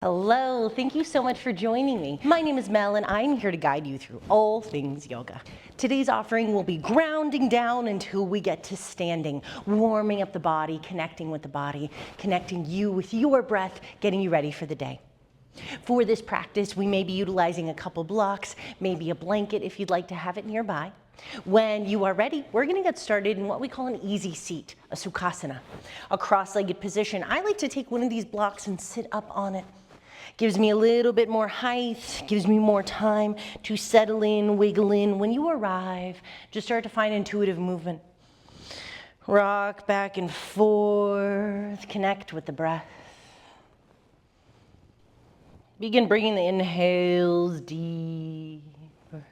Hello, thank you so much for joining me. My name is Mel and I'm here to guide you through all things yoga. Today's offering will be grounding down until we get to standing, warming up the body, connecting with the body, connecting you with your breath, getting you ready for the day. For this practice, we may be utilizing a couple blocks, maybe a blanket if you'd like to have it nearby. When you are ready, we're going to get started in what we call an easy seat, a sukhasana, a cross-legged position. I like to take one of these blocks and sit up on it. Gives me a little bit more height, gives me more time to settle in, wiggle in. When you arrive, just start to find intuitive movement. Rock back and forth, connect with the breath. Begin bringing the inhales deeper.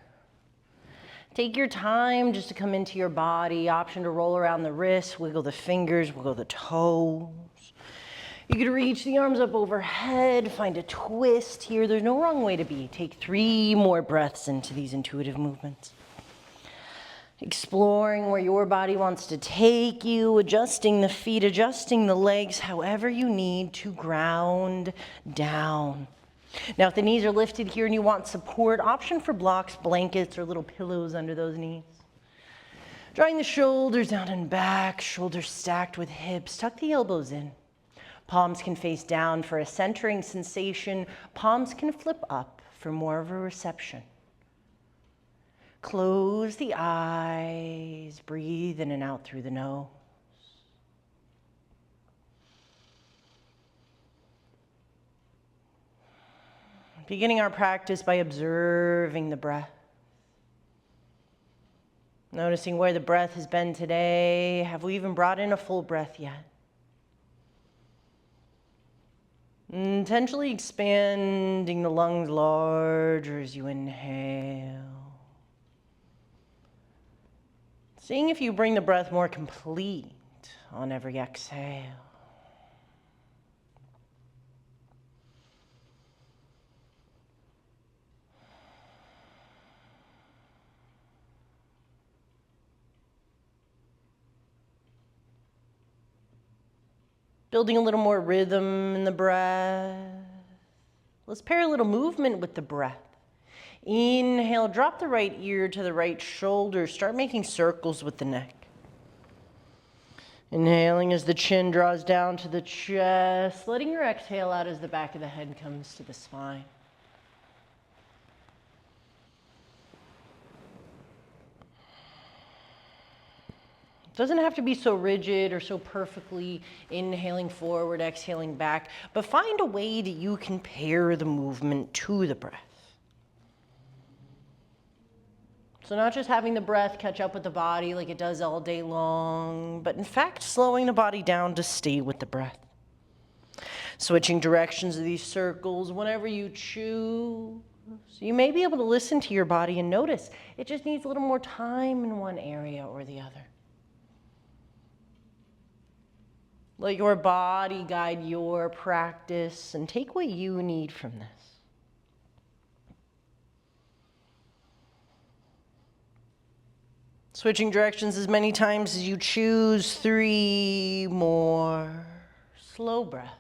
Take your time just to come into your body. Option to roll around the wrists, wiggle the fingers, wiggle the toes. You could reach the arms up overhead, find a twist here. There's no wrong way to be. Take 3 more breaths into these intuitive movements. Exploring where your body wants to take you, adjusting the feet, adjusting the legs, however you need to ground down. Now, if the knees are lifted here and you want support, option for blocks, blankets, or little pillows under those knees. Drawing the shoulders down and back, shoulders stacked with hips. Tuck the elbows in. Palms can face down for a centering sensation. Palms can flip up for more of a reception. Close the eyes. Breathe in and out through the nose. Beginning our practice by observing the breath. Noticing where the breath has been today. Have we even brought in a full breath yet? Intentionally expanding the lungs larger as you inhale. Seeing if you bring the breath more complete on every exhale. Building a little more rhythm in the breath. Let's pair a little movement with the breath. Inhale, drop the right ear to the right shoulder. Start making circles with the neck. Inhaling as the chin draws down to the chest. Letting your exhale out as the back of the head comes to the spine. It doesn't have to be so rigid or so perfectly inhaling forward, exhaling back, but find a way that you can pair the movement to the breath. So not just having the breath catch up with the body like it does all day long, but in fact slowing the body down to stay with the breath. Switching directions of these circles whenever you choose. So you may be able to listen to your body and notice it just needs a little more time in one area or the other. Let your body guide your practice and take what you need from this. Switching directions as many times as you choose. 3 more slow breaths.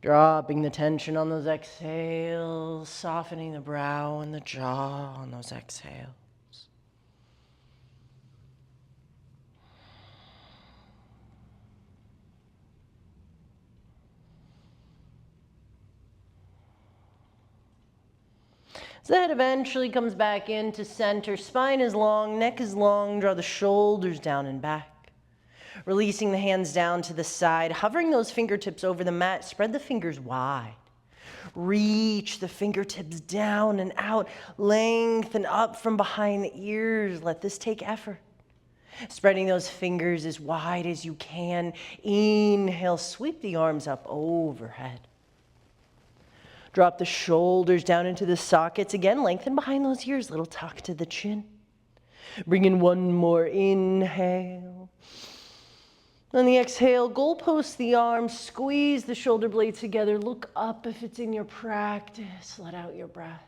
Dropping the tension on those exhales, softening the brow and the jaw on those exhales. As the head eventually comes back into center, spine is long, neck is long, draw the shoulders down and back. Releasing the hands down to the side, hovering those fingertips over the mat, spread the fingers wide. Reach the fingertips down and out, lengthen up from behind the ears. Let this take effort. Spreading those fingers as wide as you can. Inhale, sweep the arms up overhead. Drop the shoulders down into the sockets. Again, lengthen behind those ears, little tuck to the chin. Bring in one more inhale. On the exhale, goalpost the arms, squeeze the shoulder blades together. Look up if it's in your practice. Let out your breath.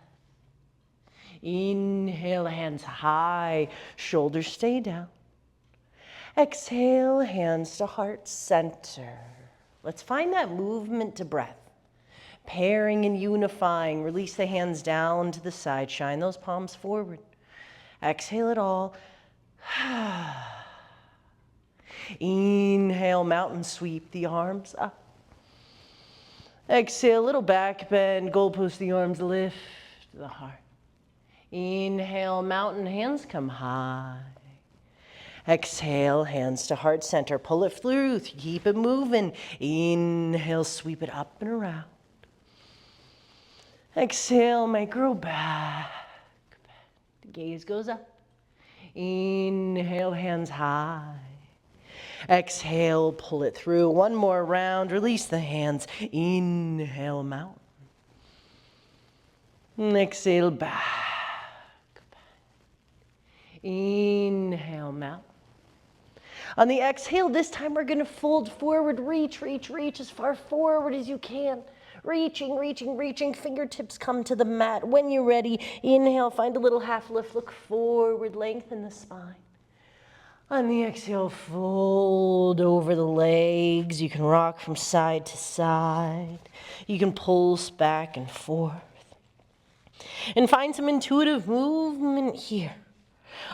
Inhale, hands high, shoulders stay down. Exhale, hands to heart center. Let's find that movement to breath. Pairing and unifying. Release the hands down to the side. Shine those palms forward. Exhale it all. Inhale, mountain sweep the arms up. Exhale, little back bend, goalpost the arms, lift the heart. Inhale, mountain, hands come high. Exhale, hands to heart center, pull it through, keep it moving. Inhale, sweep it up and around. Exhale, might grow back. The gaze goes up. Inhale, hands high. Exhale, pull it through. One more round, release the hands. Inhale, mountain. Exhale, back. Inhale, mountain. On the exhale, this time we're going to fold forward. Reach, reach, reach as far forward as you can. Reaching, reaching, reaching. Fingertips come to the mat. When you're ready, inhale, find a little half lift. Look forward, lengthen the spine. On the exhale, fold over the legs. You can rock from side to side. You can pulse back and forth. And find some intuitive movement here.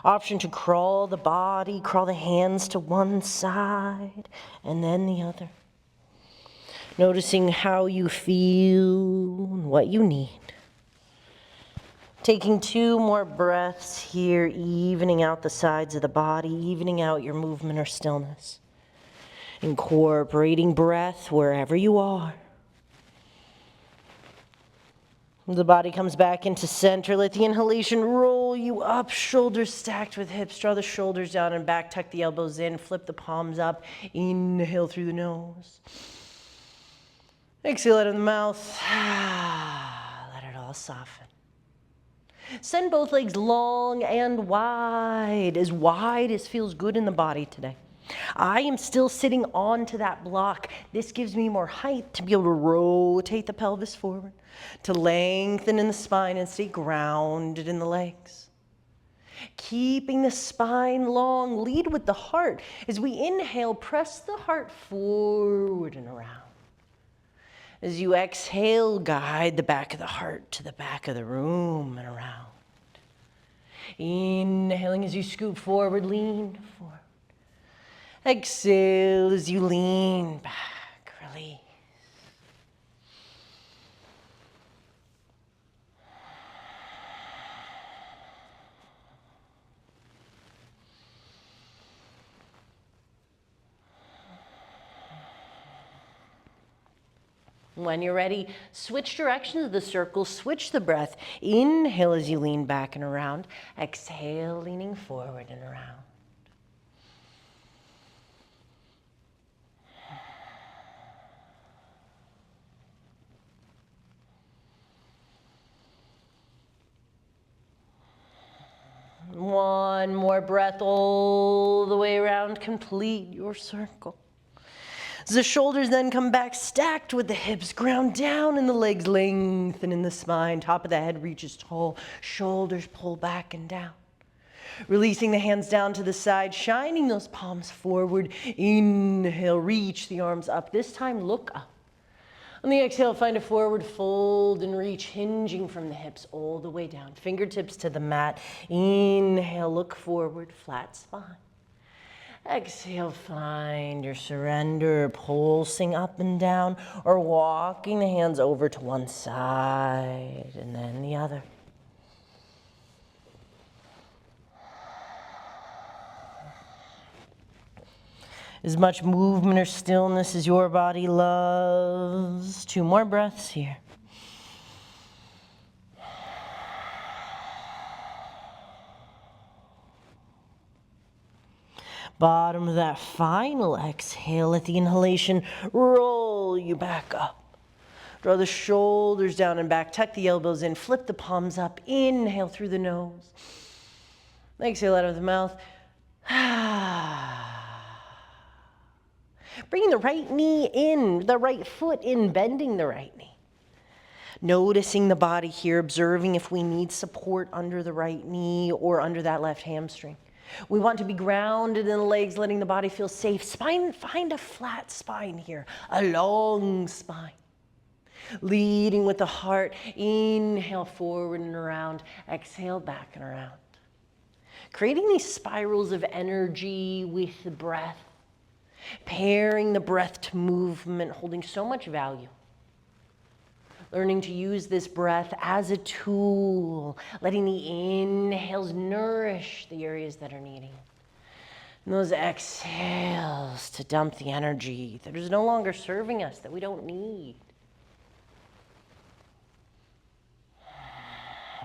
Option to crawl the body, crawl the hands to one side and then the other. Noticing how you feel and what you need. Taking 2 more breaths here, evening out the sides of the body, evening out your movement or stillness. Incorporating breath wherever you are. The body comes back into center. Let the inhalation roll you up, shoulders stacked with hips. Draw the shoulders down and back, tuck the elbows in, flip the palms up. Inhale through the nose. Exhale out of the mouth. Let it all soften. Send both legs long and wide as feels good in the body today. I am still sitting onto that block. This gives me more height to be able to rotate the pelvis forward, to lengthen in the spine and stay grounded in the legs. Keeping the spine long, lead with the heart. As we inhale, press the heart forward and around. As you exhale, guide the back of the heart to the back of the room and around. Inhaling as you scoop forward, lean forward. Exhale as you lean back, release. When you're ready, switch directions of the circle, switch the breath. Inhale as you lean back and around. Exhale, leaning forward and around. One more breath all the way around. Complete your circle. The shoulders then come back stacked with the hips, ground down and the legs lengthen in the spine. Top of the head reaches tall, shoulders pull back and down. Releasing the hands down to the side, shining those palms forward. Inhale, reach the arms up. This time, look up. On the exhale, find a forward fold and reach, hinging from the hips all the way down. Fingertips to the mat. Inhale, look forward, flat spine. Exhale, find your surrender, pulsing up and down or walking the hands over to one side and then the other. As much movement or stillness as your body loves. 2 more breaths here. Bottom of that final exhale, let the inhalation roll you back up. Draw the shoulders down and back, tuck the elbows in, flip the palms up, inhale through the nose. Exhale out of the mouth. Bringing the right knee in, the right foot in, bending the right knee. Noticing the body here, observing if we need support under the right knee or under that left hamstring. We want to be grounded in the legs, letting the body feel safe. Find a flat spine here, a long spine. Leading with the heart, inhale forward and around, exhale back and around. Creating these spirals of energy with the breath, pairing the breath to movement, holding so much value. Learning to use this breath as a tool, letting the inhales nourish the areas that are needing. And those exhales to dump the energy that is no longer serving us, that we don't need.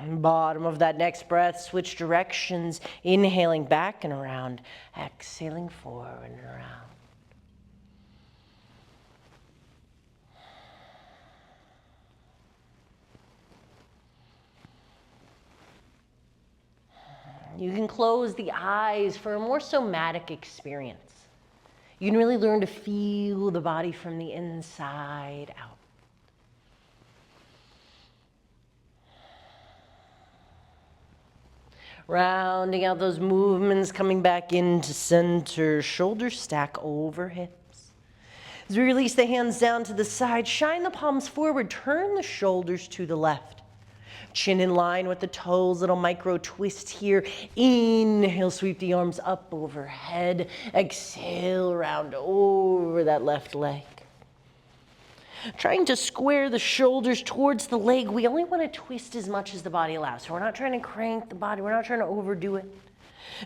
Bottom of that next breath, switch directions, inhaling back and around, exhaling forward and around. You can close the eyes for a more somatic experience. You can really learn to feel the body from the inside out. Rounding out those movements, coming back into center, shoulders stack over hips. As we release the hands down to the side, shine the palms forward, turn the shoulders to the left. Chin in line with the toes, little micro twist here. Inhale, sweep the arms up overhead. Exhale, round over that left leg. Trying to square the shoulders towards the leg. We only want to twist as much as the body allows. So we're not trying to crank the body. We're not trying to overdo it.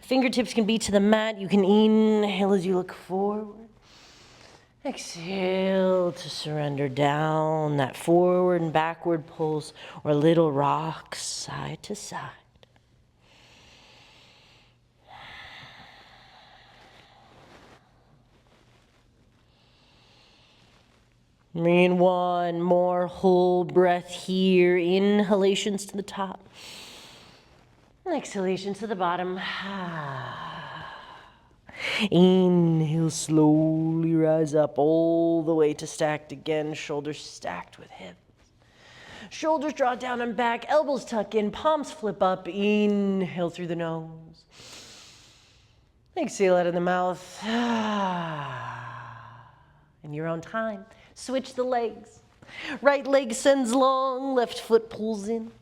Fingertips can be to the mat. You can inhale as you look forward. Exhale to surrender down. That forward and backward pulls or little rocks side to side. Bring in one more whole breath here. Inhalations to the top. And exhalations to the bottom. Inhale, slowly rise up all the way to stacked again. Shoulders stacked with hips. Shoulders draw down and back. Elbows tuck in. Palms flip up. Inhale through the nose. Exhale out of the mouth. In your own time. Switch the legs. Right leg sends long, left foot pulls in.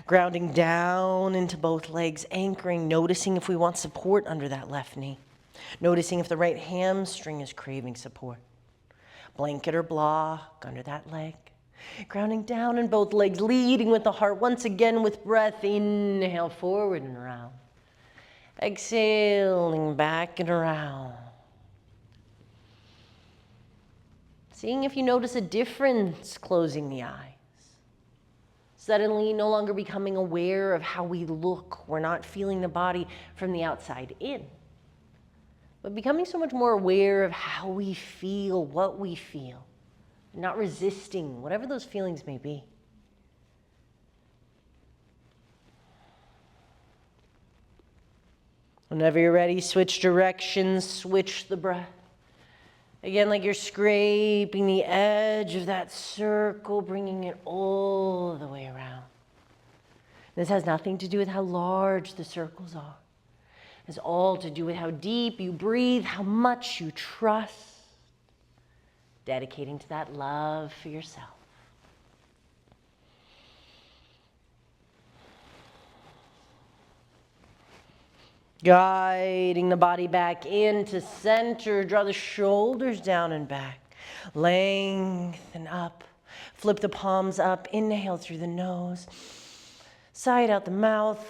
Grounding down into both legs, anchoring, noticing if we want support under that left knee. Noticing if the right hamstring is craving support. Blanket or block under that leg. Grounding down in both legs, leading with the heart. Once again with breath, inhale forward and around. Exhaling back and around. Seeing if you notice a difference closing the eyes. Suddenly no longer becoming aware of how we look. We're not feeling the body from the outside in. But becoming so much more aware of how we feel, what we feel. Not resisting whatever those feelings may be. Whenever you're ready, switch directions, switch the breath. Again, like you're scraping the edge of that circle, bringing it all the way around. This has nothing to do with how large the circles are. It has all to do with how deep you breathe, how much you trust, dedicating to that love for yourself. Guiding the body back into center. Draw the shoulders down and back. Lengthen up. Flip the palms up. Inhale through the nose. Side out the mouth.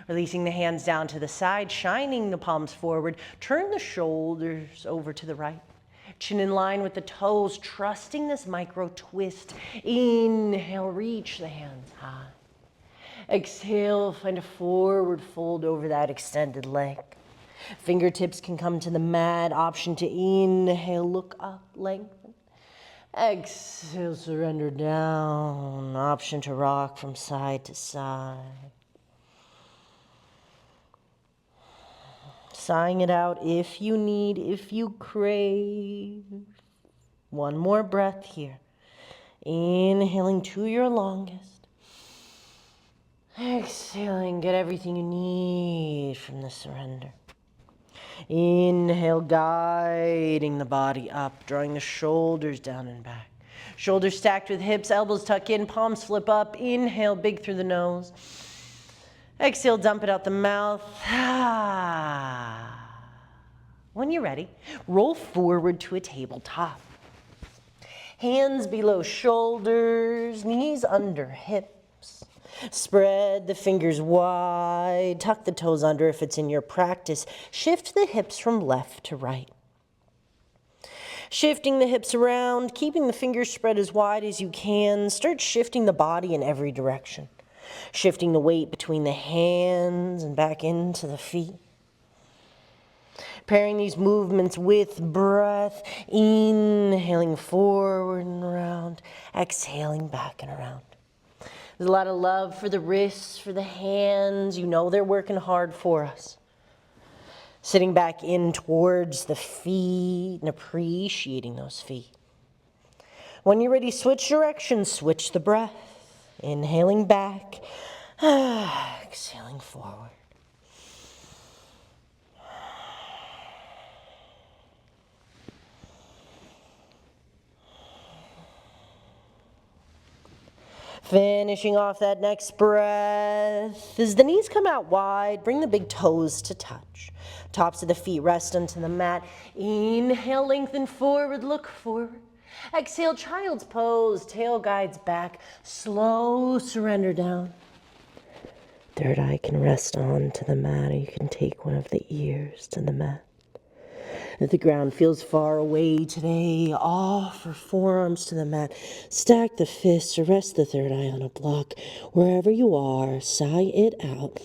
Releasing the hands down to the side. Shining the palms forward. Turn the shoulders over to the right. Chin in line with the toes. Trusting this micro twist. Inhale. Reach the hands high. Exhale, find a forward fold over that extended leg. Fingertips can come to the mat. Option to inhale, look up, lengthen. Exhale, surrender down. Option to rock from side to side. Sighing it out if you need, if you crave. One more breath here. Inhaling to your longest. Exhaling, get everything you need from the surrender. Inhale, guiding the body up, drawing the shoulders down and back. Shoulders stacked with hips, elbows tuck in, palms flip up. Inhale, big through the nose. Exhale, dump it out the mouth. When you're ready, roll forward to a tabletop. Hands below shoulders, knees under hips. Spread the fingers wide, tuck the toes under if it's in your practice. Shift the hips from left to right. Shifting the hips around, keeping the fingers spread as wide as you can. Start shifting the body in every direction. Shifting the weight between the hands and back into the feet. Pairing these movements with breath, inhaling forward and around, exhaling back and around. There's a lot of love for the wrists, for the hands. You know they're working hard for us. Sitting back in towards the feet and appreciating those feet. When you're ready, switch directions, switch the breath. Inhaling back, exhaling forward. Finishing off that next breath. As the knees come out wide, bring the big toes to touch. Tops of the feet rest onto the mat. Inhale, lengthen forward, look forward. Exhale, child's pose, tail guides back. Slow surrender down. Third eye can rest onto the mat, or you can take one of the ears to the mat. If the ground feels far away today, offer forearms to the mat. Stack the fists or rest the third eye on a block. Wherever you are, sigh it out.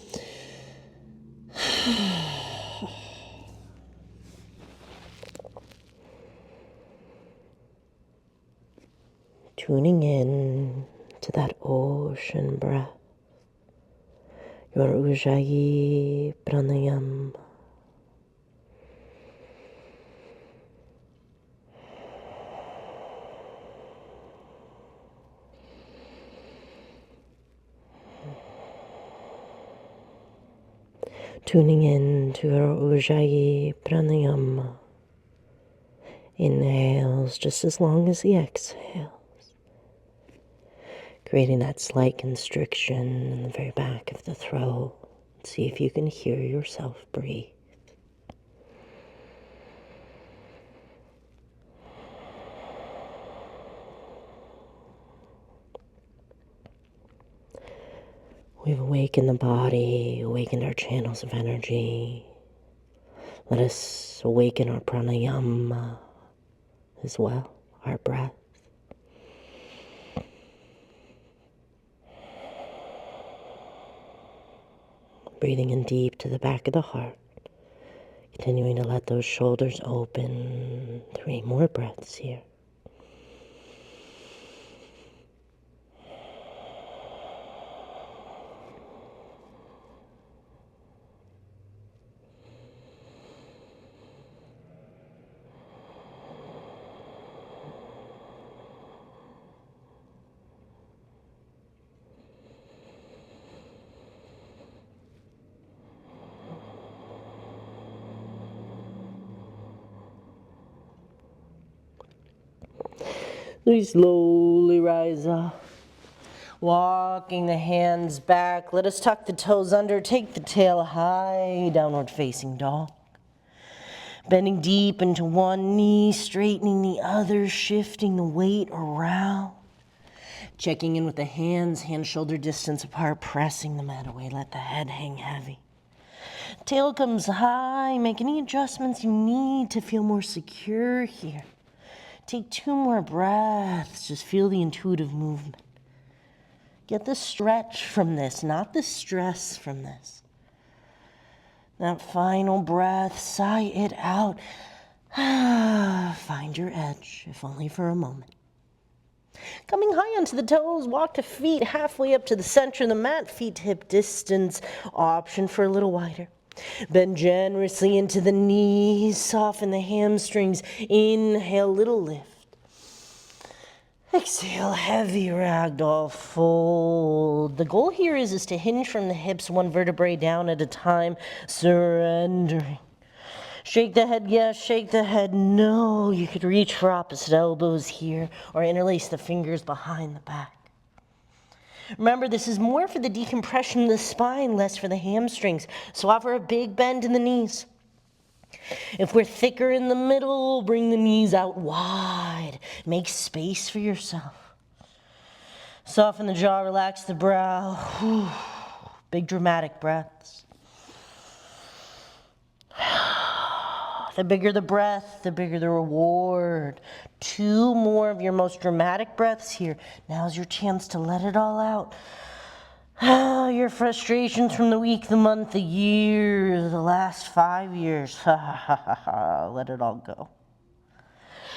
Tuning in to that ocean breath. Your Ujjayi pranayama. Tuning in to your Ujjayi pranayama. Inhales just as long as the exhales. Creating that slight constriction in the very back of the throat. See if you can hear yourself breathe. We've awakened the body, awakened our channels of energy. Let us awaken our pranayama as well, our breath. Breathing in deep to the back of the heart. Continuing to let those shoulders open. 3 more breaths here. We slowly rise up, walking the hands back. Let us tuck the toes under, take the tail high, downward facing dog. Bending deep into one knee, straightening the other, shifting the weight around. Checking in with the hands, hand-shoulder distance apart, pressing the mat away. Let the head hang heavy. Tail comes high, make any adjustments you need to feel more secure here. Take 2 more breaths. Just feel the intuitive movement. Get the stretch from this, not the stress from this. That final breath, sigh it out. Find your edge, if only for a moment. Coming high onto the toes, walk the feet halfway up to the center of the mat. Feet to hip distance, option for a little wider. Bend generously into the knees, soften the hamstrings. Inhale, little lift. Exhale, heavy ragdoll fold. The goal here is to hinge from the hips one vertebrae down at a time, surrendering. Shake the head, yes, shake the head, no. You could reach for opposite elbows here or interlace the fingers behind the back. Remember, this is more for the decompression of the spine, less for the hamstrings. So offer a big bend in the knees. If we're thicker in the middle, bring the knees out wide. Make space for yourself. Soften the jaw, relax the brow. Whew. Big dramatic breaths. The bigger the breath, the bigger the reward. 2 more of your most dramatic breaths here. Now's your chance to let it all out. Your frustrations from the week, the month, the year, the last 5 years. Let it all go.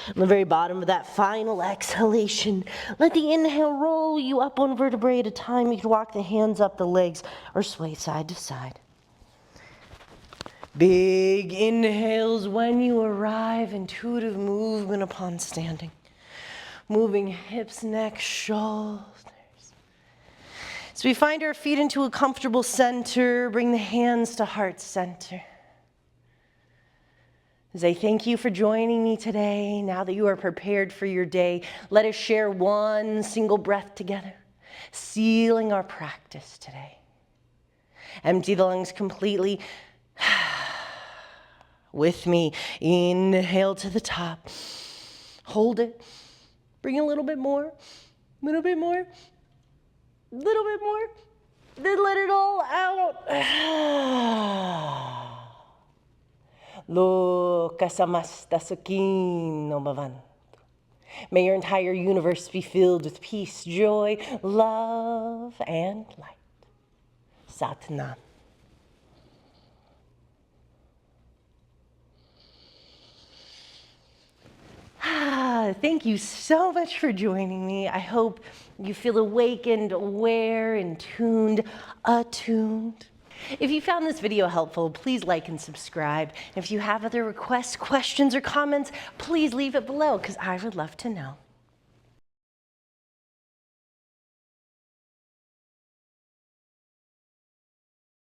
On the very bottom of that final exhalation, let the inhale roll you up one vertebrae at a time. You can walk the hands up the legs or sway side to side. Big inhales when you arrive, intuitive movement upon standing. Moving hips, neck, shoulders. So we find our feet into a comfortable center, bring the hands to heart center. As I thank you for joining me today, now that you are prepared for your day, let us share one single breath together, sealing our practice today. Empty the lungs completely. With me, inhale to the top. Hold it. Bring a little bit more, little bit more, little bit more. Then let it all out. Lokasamasta Sukino Bhavantu. May your entire universe be filled with peace, joy, love, and light. Satnam. Thank you so much for joining me. I hope you feel awakened, aware, and tuned, attuned. If you found this video helpful, please like and subscribe. And if you have other requests, questions, or comments, please leave it below because I would love to know.